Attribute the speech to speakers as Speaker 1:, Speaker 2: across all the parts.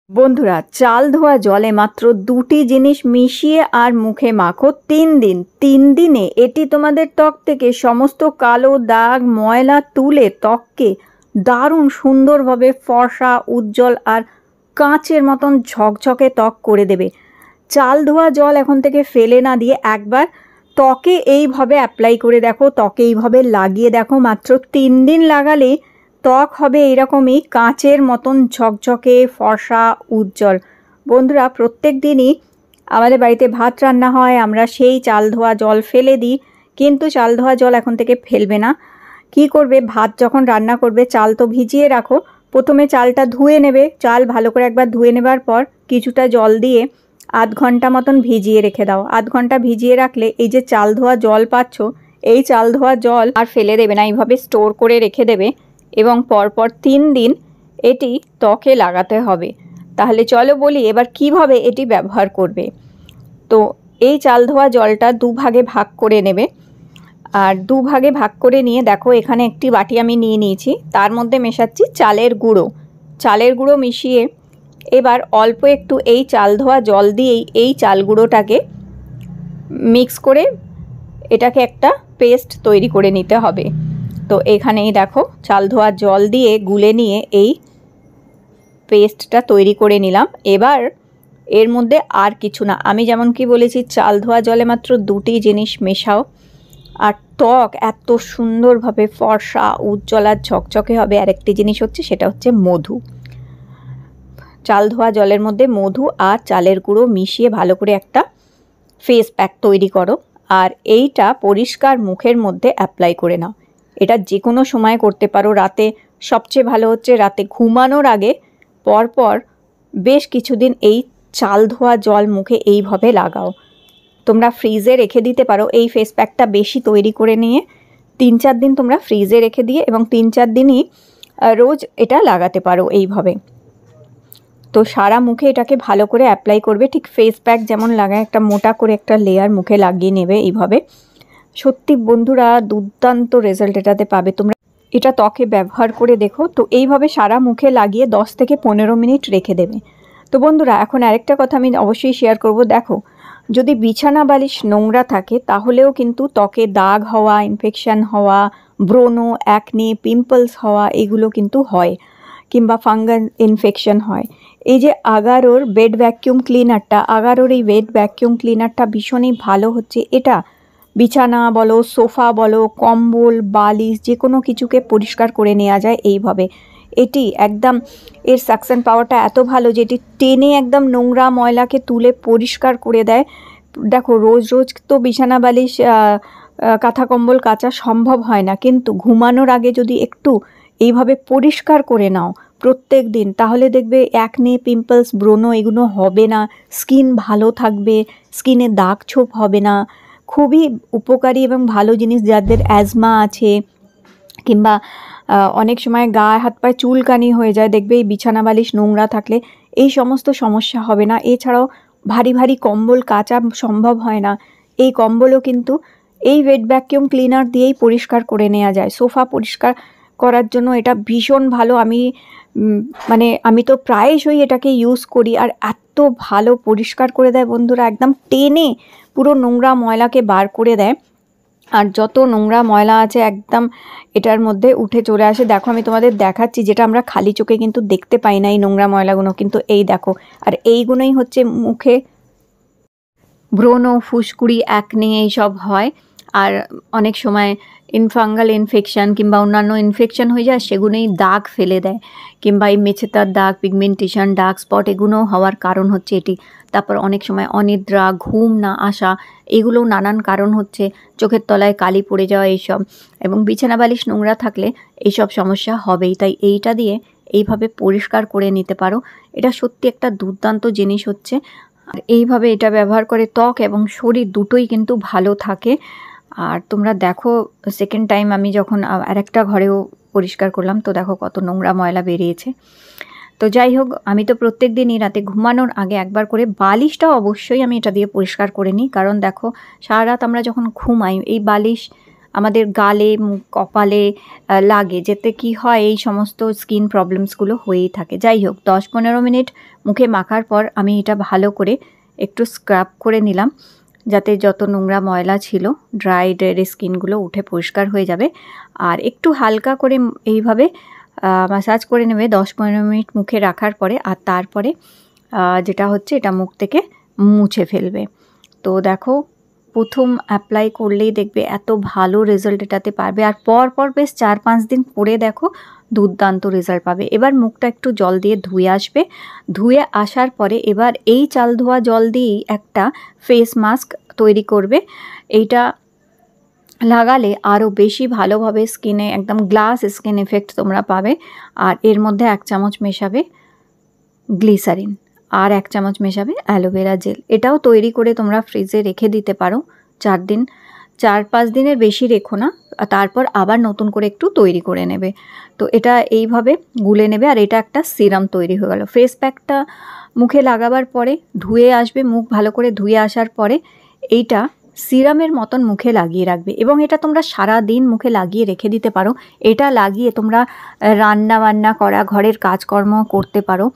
Speaker 1: বন্ধুরা, চাল ধোয়া জলে মাত্র দুটি জিনিস মিশিয়ে আর মুখে মাখো 3 দিন। 3 দিনে এটি তোমাদের ত্বক থেকে সমস্ত কালো দাগ ময়লা তুলে ত্বককে দারুণ সুন্দরভাবে ফর্সা উজ্জ্বল আর কাঁচের মতন ঝকঝকে ত্বক করে দেবে। চাল ধোয়া জল এখন থেকে ফেলে না দিয়ে একবার ত্বকে এইভাবে অ্যাপ্লাই করে দেখো, ত্বকে এইভাবে লাগিয়ে দেখো। মাত্র 3 দিন লাগালেই ত্বক হবে এইরকমই কাঁচের মতন ঝকঝকে ফর্সা উজ্জ্বল। বন্ধুরা, প্রত্যেক দিনই আমাদের বাড়িতে ভাত রান্না হয়, আমরা সেই চাল ধোয়া জল ফেলে দিই, কিন্তু চাল ধোয়া জল এখন থেকে ফেলবে না। কি করবে, ভাত যখন রান্না করবে চাল তো ভিজিয়ে রাখো, প্রথমে চালটা ধুয়ে নেবে। চাল ভালো করে একবার ধুয়ে নেবার পর কিছুটা জল দিয়ে আধ ঘন্টা মতন ভিজিয়ে রেখে দাও। আধ ঘন্টা ভিজিয়ে রাখলে এই যে চাল ধোয়া জল পাচ্ছ, এই চাল ধোয়া জল আর ফেলে দেবে না, এইভাবে স্টোর করে রেখে দেবে এবং পরপর 3 দিন এটি ত্বকে লাগাতে হবে। তাহলে চলো বলি এবার কিভাবে এটি ব্যবহার করবে। তো এই চাল ধোয়া জলটা দুভাগে ভাগ করে নেবে, আর দুভাগে ভাগ করে নিয়ে দেখো এখানে একটি বাটি আমি নিয়ে নিয়েছি, তার মধ্যে মেশাচ্ছি চালের গুঁড়ো। চালের গুঁড়ো মিশিয়ে এবার অল্প একটু এই চাল ধোয়া জল দিয়েই এই চাল গুঁড়োটাকে মিক্স করে এটাকে একটা পেস্ট তৈরি করে নিতে হবে। তো এখানেই দেখো চাল ধোয়া জল দিয়ে গুলে নিয়ে এই পেস্টটা তৈরি করে নিলাম। এবার এর মধ্যে আর কিছু না, আমি যেমন কি বলেছি চাল ধোয়া জলে মাত্র দুটি জিনিস মেশাও আর ত্বক এত সুন্দরভাবে ফর্সা উজ্জ্বল আর ঝকঝকে হবে। আরেকটি জিনিস হচ্ছে, সেটা হচ্ছে মধু। চাল ধোয়া জলের মধ্যে মধু আর চালের গুঁড়ো মিশিয়ে ভালো করে একটা ফেস প্যাক তৈরি করো আর এইটা পরিষ্কার মুখের মধ্যে অ্যাপ্লাই করে নাও। এটা যে কোনো সময় করতে পারো, রাতে সবচেয়ে ভালো হচ্ছে রাতে ঘুমানোর আগে পরপর বেশ কিছুদিন এই চাল ধোয়া জল মুখে এইভাবে লাগাও। তোমরা ফ্রিজে রেখে দিতে পারো এই ফেস প্যাকটা বেশি তৈরি করে নিয়ে 3-4 দিন তোমরা ফ্রিজে রেখে দিয়ে এবং 3-4 দিনই রোজ এটা লাগাতে পারো এইভাবে। তো সারা মুখে এটাকে ভালো করে অ্যাপ্লাই করবে, ঠিক ফেস প্যাক যেমন লাগায় একটা মোটা করে একটা লেয়ার মুখে লাগিয়ে নেবে এইভাবে। সত্যি বন্ধুরা, দুর্দান্ত রেজাল্ট এটাতে পাবে তোমরা। এটা ত্বকে ব্যবহার করে দেখো। তো এইভাবে সারা মুখে লাগিয়ে 10 থেকে 15 মিনিট রেখে দেবে। তো বন্ধুরা, এখন আরেকটা কথা আমি অবশ্যই শেয়ার করব। দেখো, যদি বিছানা বালিশ নোংরা থাকে তাহলেও কিন্তু ত্বকে দাগ হওয়া, ইনফেকশান হওয়া, ব্রণ, অ্যাকনে, পিম্পলস হওয়া এগুলো কিন্তু হয়, কিংবা ফাঙ্গাল ইনফেকশন হয়। এই যে আগারোর বেড ভ্যাকিউম ক্লিনারটা, আগারোর এই বেড ভ্যাকিউম ক্লিনারটা ভীষণই ভালো হচ্ছে। এটা বিছানা বলো, সোফা বলো, কম্বল, বালিশ যে কোনো কিছুকে পরিষ্কার করে নেওয়া যায় এইভাবে। এটি একদম এর সাকশন পাওয়ারটা এত ভালো যে এটি টেনে একদম নোংরা ময়লাকে তুলে পরিষ্কার করে দেয়। দেখো, রোজ রোজ তো বিছানা বালিশ কাঁথা কম্বল কাচা সম্ভব হয় না, কিন্তু ঘুমানোর আগে যদি একটু এইভাবে পরিষ্কার করে নাও প্রত্যেক দিন, তাহলে দেখবে অ্যাকনে, পিম্পলস, ব্রণ এগুলো হবে না, স্কিন ভালো থাকবে, স্কিনে দাগ ছোপ হবে না। খুবই উপকারী এবং ভালো জিনিস। যাদের অ্যাজমা আছে কিংবা অনেক সময় গা হাত পায়ে চুলকানি হয়ে যায়, দেখবে এই বিছানা বালিশ নোংরা থাকলে এই সমস্ত সমস্যা হবে না। এছাড়াও ভারী ভারী কম্বল কাচা সম্ভব হয় না, এই কম্বলও কিন্তু এই ওয়েট ভ্যাকিউম ক্লিনার দিয়েই পরিষ্কার করে নেওয়া যায়। সোফা পরিষ্কার করার জন্য এটা ভীষণ ভালো। আমি তো প্রায়শই এটাকে ইউজ করি আর এত ভালো পরিষ্কার করে দেয় বন্ধুরা, একদম টেনে পুরো নোংরা ময়লাকে বার করে দেয়। আর যত নোংরা ময়লা আছে একদম এটার মধ্যে উঠে চলে আসে। দেখো, আমি তোমাদের দেখাচ্ছি, যেটা আমরা খালি চোখে কিন্তু দেখতে পাই না এই নোংরা ময়লাগুলো, কিন্তু এই দেখো। আর এইগুলোই হচ্ছে মুখে ব্রণ, ফুসকুড়ি, অ্যাকনে এইসব হয়। আর অনেক সময় ফাঙ্গাল ইনফেকশান কিংবা অন্যান্য ইনফেকশান হয়ে যায়, সেগুলোই দাগ ফেলে দেয়, কিংবা এই মেছেতার দাগ, পিগমেন্টেশন, ডার্ক স্পট এগুলোও হওয়ার কারণ হচ্ছে এটি। তারপর অনেক সময় অনিদ্রা, ঘুম না আসা, এগুলোও নানান কারণ হচ্ছে। চোখের তলায় কালি পড়ে যাওয়া এইসব, এবং বিছানা বালিশ নোংরা থাকলে এইসব সমস্যা হবেই। তাই এইটা দিয়ে এইভাবে পরিষ্কার করে নিতে পারো। এটা সত্যি একটা দুর্দান্ত জিনিস হচ্ছে। আর এইভাবে এটা ব্যবহার করে ত্বক এবং শরীর দুটোই কিন্তু ভালো থাকে। আর তোমরা দেখো, সেকেন্ড টাইম আমি যখন আরেকটা ঘরেও পরিষ্কার করলাম, তো দেখো কত নোংরা ময়লা বেরিয়েছে। তো যাই হোক, আমি তো প্রত্যেক দিনই রাতে ঘুমানোর আগে একবার করে বালিশটাও অবশ্যই আমি এটা দিয়ে পরিষ্কার করে নিই। কারণ দেখো, সারা রাত আমরা যখন ঘুমাই এই বালিশ আমাদের গালে কপালে লাগে, যেতে কি হয় এই সমস্ত স্কিন প্রবলেমসগুলো হয়েই থাকে। যাই হোক 10-15 মিনিট মুখে মাখার পর আমি এটা ভালো করে একটু স্ক্রাব করে নিলাম, যাতে যত নোংরা ময়লা ছিল ড্রাই স্কিনগুলো উঠে পরিষ্কার হয়ে যাবে। আর একটু হালকা করে এইভাবে ম্যাসাজ করে নেবে 10-15 মিনিট মুখে রাখার পরে। আর তারপরে যেটা হচ্ছে এটা মুখ থেকে মুছে ফেলবে। তো দেখো প্রথম অ্যাপ্লাই করলেই দেখবে এত ভালো রেজাল্ট এটাতে পাবে। আর পর বেশ 4-5 দিন পরে দেখো দুর্দান্ত রেজাল্ট পাবে। এবার মুখটা একটু জল দিয়ে ধুয়ে আসবে। ধুয়ে আসার পরে এবার এই চাল ধোয়া জল দিয়েই একটা ফেস মাস্ক তৈরি করবে। এইটা লাগালে আরও বেশি ভালোভাবে স্কিনে একদম গ্লাস স্কিন এফেক্ট তোমরা পাবে। আর এর মধ্যে 1 চামচ মেশাবে গ্লিসারিন আর 1 চামচ মেশাবে অ্যালোভেরা জেল। এটাও তৈরি করে তোমরা ফ্রিজে রেখে দিতে পারো 4 দিন, 4-5 দিনের বেশি রেখো না, তারপর আবার নতুন করে একটু তৈরি করে নেবে। তো এটা এইভাবে গুলে নেবে। আর এটা একটা সিরাম তৈরি হয়ে গেল। ফেস প্যাকটা মুখে লাগাবার পরে ধুয়ে আসবে, মুখ ভালো করে ধুয়ে আসার পরে এইটা সিরামের মতন মুখে লাগিয়ে রাখবে এবং এটা তোমরা সারা দিন মুখে লাগিয়ে রেখে দিতে পারো। এটা লাগিয়ে তোমরা রান্না বান্না করা, ঘরের কাজকর্ম করতে পারো।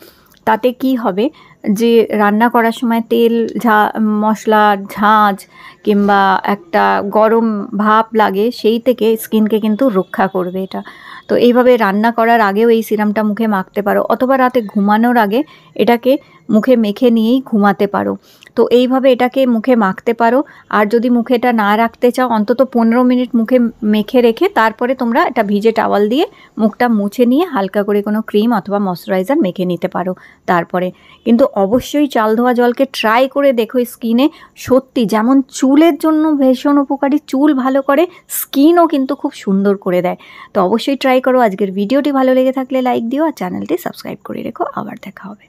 Speaker 1: তাতে কি হবে যে রান্না করার সময় তেল মশলার ঝাঁঝ কিংবা একটা গরম ভাপ লাগে, সেই থেকে স্কিনকে কিন্তু রক্ষা করবে এটা। তো এইভাবে রান্না করার আগেও এই সিরামটা মুখে মাখতে পারো, অথবা রাতে ঘুমানোর আগে এটাকে মুখে মেখে নিয়েই ঘুমাতে পারো। তো এইভাবে এটাকে মুখে মাখতে পারো। আর যদি মুখে এটা না রাখতে চাও অন্তত 15 মিনিট মুখে মেখে রেখে তারপরে তোমরা এটা ভিজে টাওয়াল দিয়ে মুখটা মুছে নিয়ে হালকা করে কোনো ক্রিম অথবা ময়শ্চারাইজার মেখে নিতে পারো তারপরে। কিন্তু অবশ্যই চাল ধোয়া জলকে ট্রাই করে দেখো স্কিনে। সত্যি যেমন চুলের জন্য ভীষণ উপকারী, চুল ভালো করে, স্কিনও কিন্তু খুব সুন্দর করে দেয়। তো অবশ্যই ট্রাই করো। আজকের ভিডিওটি ভালো লেগে থাকলে লাইক দিও আর চ্যানেলটি সাবস্ক্রাইব করে রেখো। আবার দেখা হবে।